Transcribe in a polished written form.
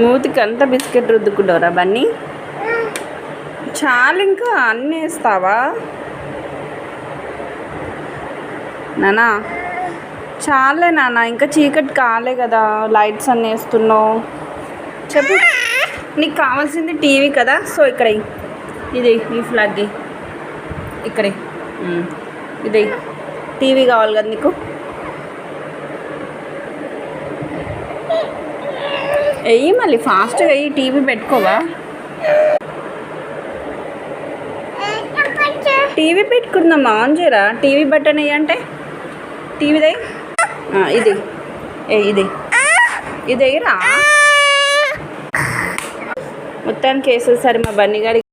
మూతికి అంతా బిస్కెట్ రుద్దుకుంటావురా బన్నీ? చాలు, ఇంకా అన్నీ వేస్తావా నానా? చాలే నాన్న, ఇంకా చీకటి కాలే కదా, లైట్స్ అన్నీ వేస్తున్నావు. చెప్పు, నీకు కావాల్సింది టీవీ కదా, సో ఇక్కడ ఇది ఈ ఫ్లాగ్ ఇక్కడే ఇది టీవీ కావాలి కదా నీకు. వెయ్యి, మళ్ళీ ఫాస్ట్గా వెయ్యి. టీవీ పెట్టుకోవా? టీవీ పెట్టుకుందాం, ఆన్ చేయరా? టీవీ బటన్ వేయంటే టీవీదే. ఇది ఇది ఇదేరా మొత్తానికి వేసేసరి మా బన్నీ గారి